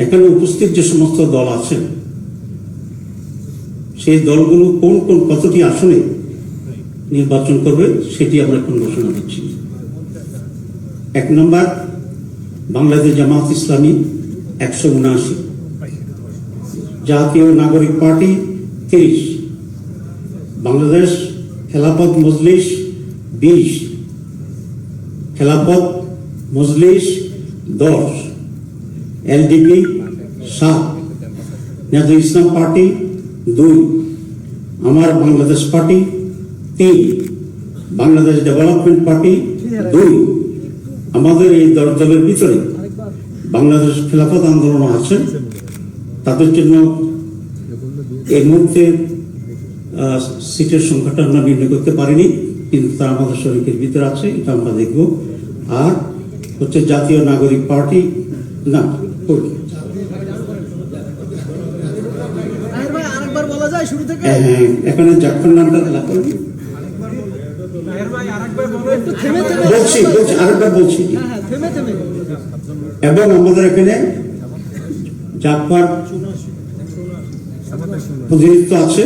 এখানে উপস্থিত যে সমস্ত দল আছেন সেই দলগুলো কোন কোন কতটি আসনে নির্বাচন করবে সেটি আমরা এখন ঘোষণা দিচ্ছি। 1 নম্বর বাংলাদেশ জামাত ইসলামী 179, জাতীয় নাগরিক party 30, Bangladesh Khelafat Majlis 20, Khelafat Majlis 10, LDP 7, nasal ইসলাম পার্টি 2, আমার Bangladesh party 3, Bangladesh development party 2। আমাদের এই দলের ভিতরে বাংলাদেশ খেলাফত আন্দোলন আছেন, তাদের জন্য এই মুহূর্তে সিটের সংখ্যাটা আমরা নির্ণয় করতে পারিনি, কিন্তু তারা আমাদের শরীরের ভিতরে আছে, এটা আমরা দেখব। আর হচ্ছে জাতীয় নাগরিক পার্টি না, এখানে জাফর নামটা বলছি আরেকবার বলছি, এবং আমাদের এখানে জাফর প্রতিনিধিত্ব আছে,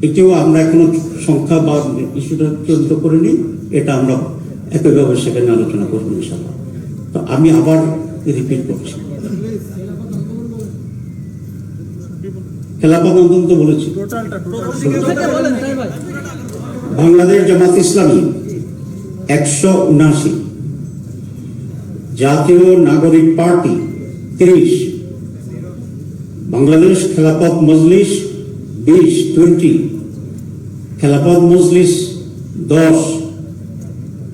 এটিও আমরা এখনো সংখ্যা বা ইস্যুটা চূড়ান্ত করিনি, এটা আমরা একইভাবে সেখানে আলোচনা করবো ইনশাআল্লাহ। তো আমি আবার রিপিট করছি, খেলাফত আন্দোলন তো বলেছি, বাংলাদেশ জামাত ইসলামী 179, জাতীয় নাগরিক party 30, Bangladesh Khelafat Majlis 20, Khelafat Majlis 10,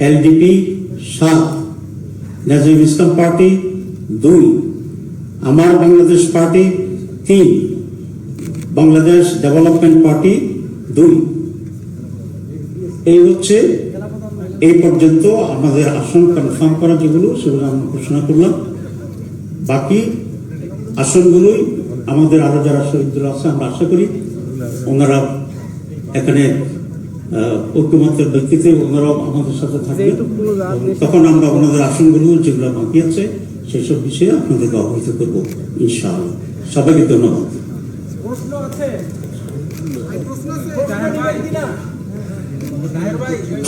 LDP 7, nasal ইসলাম পার্টি 2, আমার Bangladesh party 3, Bangladesh development party 2। এই হচ্ছে এই পর্যন্ত আমাদের আসন কনফার্ম করা যেগুলো, সেগুলো আমরা ঘোষণা করলাম। বাকি আসনগুলোই আমাদের আরো যারা শহীদরা আছে, আমরা আশা করি ওনারা এখানে ঐক্যমত্যের ভিত্তিতে ওনারাও আমাদের সাথে থাকবে, তখন আমরা ওনাদের আসনগুলো যেগুলো বাকি আছে সেসব বিষয়ে আপনাদেরকে অবহিত করবো ইনশাআল্লাহ। সবাইকে ধন্যবাদ।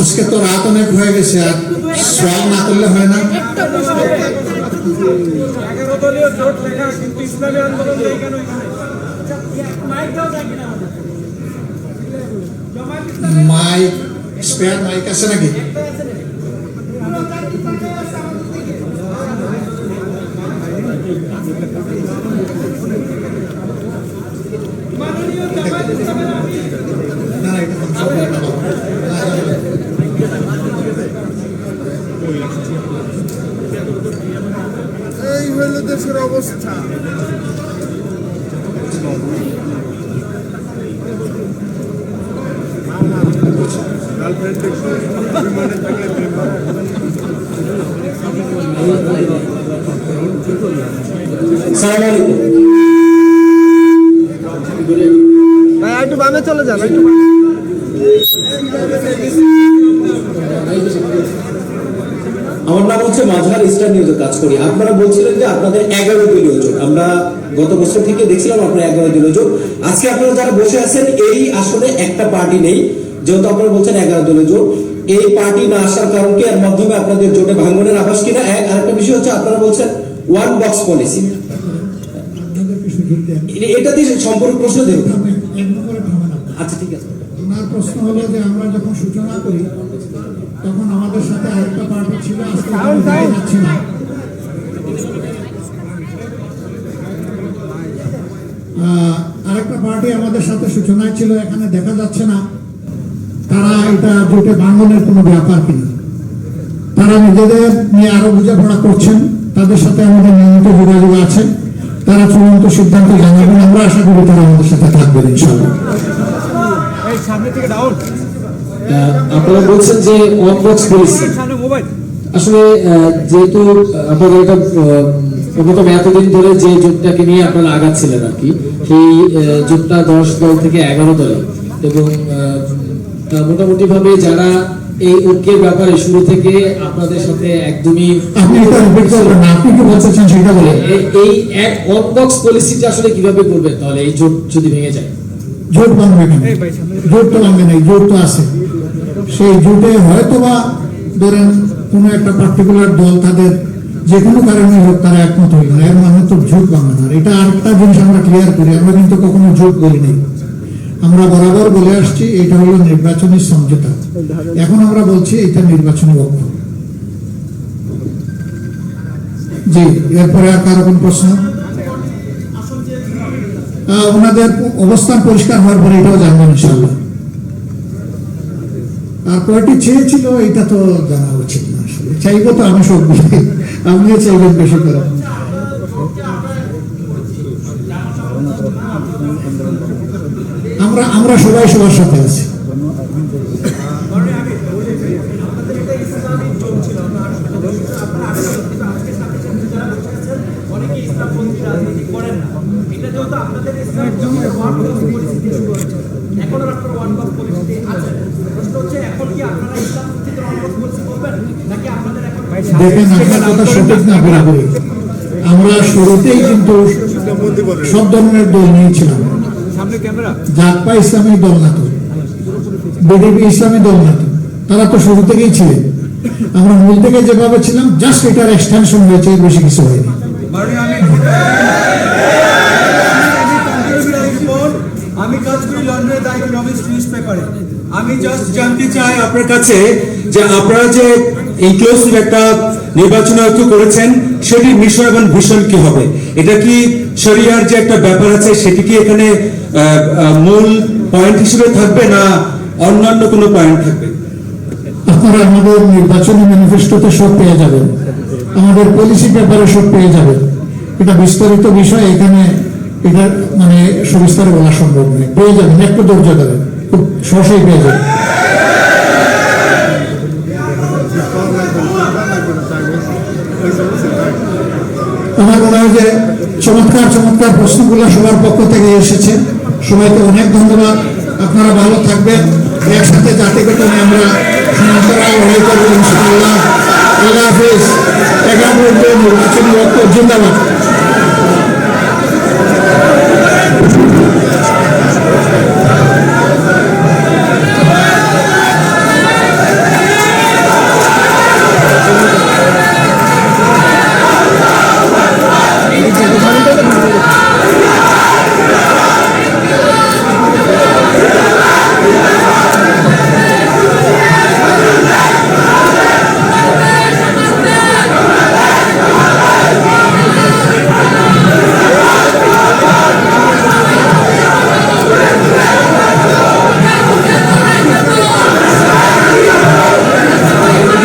আজকে তো রাত অনেক হয়ে গেছে, আর সোয়াল না করলে হয় না। মাইক স্পেয়ার মাইক আছে নাকি? এই হলো দেশের অবস্থা। একটু বামে চলে যান, একটু আমার নাম হচ্ছে মাঝহার স্টার নিউজে কাজ করি। আপনারা বলছিলেন যে আপনাদের 11 দলীয় জোট, আমরা গত বছর থেকে দেখছিলাম আপনারা 11 দলীয় জোট। আজকে আপনারা যারা বসে আছেন এই আসলে একটা পার্টি নেই, যেহেতু আপনারা বলছেন 11 দলীয় জোট, এই পার্টি না আসার কারণ কি, এর মাধ্যমে আপনাদের জোটে ভাঙনের আভাস কিনা? আরেকটা বিষয় হচ্ছে আপনারা বলছেন ওয়ান বক্স পলিসি, এটা দিয়ে সম্পর্ক প্রশ্ন দেব। আচ্ছা ঠিক আছে। ওনার প্রশ্ন হলো যে আমরা যখন সূচনা করি তখন আমাদের সাথে আরেকটা পার্টি ছিল, আজকে যাচ্ছে না। আরেকটা পার্টি আমাদের সাথে সূচনায় ছিল, এখানে দেখা যাচ্ছে না। তারা এটা জোটে ভাঙনের কোনো ব্যাপার কিনা, তারা নিজেদের নিয়ে আরো বোঝাপড়া করছেন, তাদের সাথে আমাদের নিয়মিত যোগাযোগ আছে, তারা চূড়ান্ত সিদ্ধান্ত জানাবেন। আমরা আশা করি তারা আমাদের সাথে থাকবেন ইনশাআল্লাহ। আপনারা বলছেন যে ওয়ান বক্স পলিসি, আসলে যেহেতু আপনাদের এটা প্রথম এতদিন ধরে যে জোটটাকে নিয়ে আপনারা আগাচ্ছিলেন আর কি, সেই জোটটা 10 দল থেকে 11 দলে, এবং মোটামুটি ভাবে যারা এই ঐক্যের ব্যাপারে শুরু থেকে আপনাদের সাথে একদমই আপনি এটা রিপিট করবেন না, আপনি কি বলতে চান সেটা বলে। এই এক ওয়ান বক্স পলিসিটা আসলে কিভাবে করবেন তাহলে এই জোট যদি ভেঙে যায়? জোট ভাঙবে কেন? জোট তো ভাঙবে নাই, জোট তো আছে। সেই জোটে হয়তোবা ধরেন কোনো একটা পার্টিকুলার দল তাদের যে কোনো কারণে হোক তারা একমত হইল না, এর মানে তো জোট ভাঙবে না। এটা আরেকটা জিনিস আমরা ক্লিয়ার করি, আমরা কিন্তু কখনো জোট বলি নাই। আমরা বরাবর বলে আসছি এটা হলো নির্বাচনী সমঝোতা, এখন আমরা বলছি এটা নির্বাচনী ঐক্য। জি, এরপরে আর কারো কোন প্রশ্ন? ওনাদের অবস্থান পরিষ্কার হওয়ার পরে এটাও জানবেন ইনশাল্লাহ। আর কয়টি চেয়েছিল এটা তো জানা উচিত না, আসলে চাইবো তো আমি সব বলি, আপনিও চাইবেন বেশি করে। আমরা সবাই সবার সাথে আছি। দেখেন, আপনার কথা সঠিক না পুরোপুরি। আমরা শুরুতেই কিন্তু সব ধরনের দল নিয়েছিলাম। জাকপা ইসলামী দল না তো, বিডিপি ইসলামী দল না তো, তারা তো শুরু থেকেই ছিলেন। আমরা মূল থেকে যেভাবে ছিলাম, জাস্ট এটার এক্সটেনশন হয়েছে, এর বেশি কিছু হয়নি। আমি কাজ করি লন্ডনে, তাই ইকোনমিক্স নিউজ পেপারে। আমি জাস্ট জানতে চাই আপনার কাছে যে আপনারা যে ইনক্লুসিভ একটা নির্বাচন আয়োগ করেছেন, সেটির মিশন এবং ভিশন কি হবে? এটা কি শরিয়ার যে একটা ব্যাপার আছে সেটি কি এখানে মূল পয়েন্ট হিসেবে থাকবে, না অন্যান্য কোনো পয়েন্ট থাকবে? আপনারা আমাদের নির্বাচনী ম্যানিফেস্টোতে সব পেয়ে যাবেন, আমাদের পলিসি পেপারে সব পেয়ে যাবেন। এটা বিস্তারিত বিষয়, এখানে এটা মানে সবিস্তারে বলা সম্ভব নয়। পেয়ে যাবেন, একটু ধৈর্য ধরেন, খুব সহজেই পেয়ে যাবেন। আমার মনে হয় যে চমৎকার চমৎকার প্রশ্নগুলো সবার পক্ষ থেকে এসেছে। সবাইকে অনেক ধন্যবাদ। আপনারা ভালো থাকবেন, একসাথে জাতিগঠনে আমরা সমান্তরাল লড়াই করবো ইনশাআল্লাহ। আল্লাহ হাফিজ। 11 নির্বাচনী ঐক্য জিন্দাবাদ।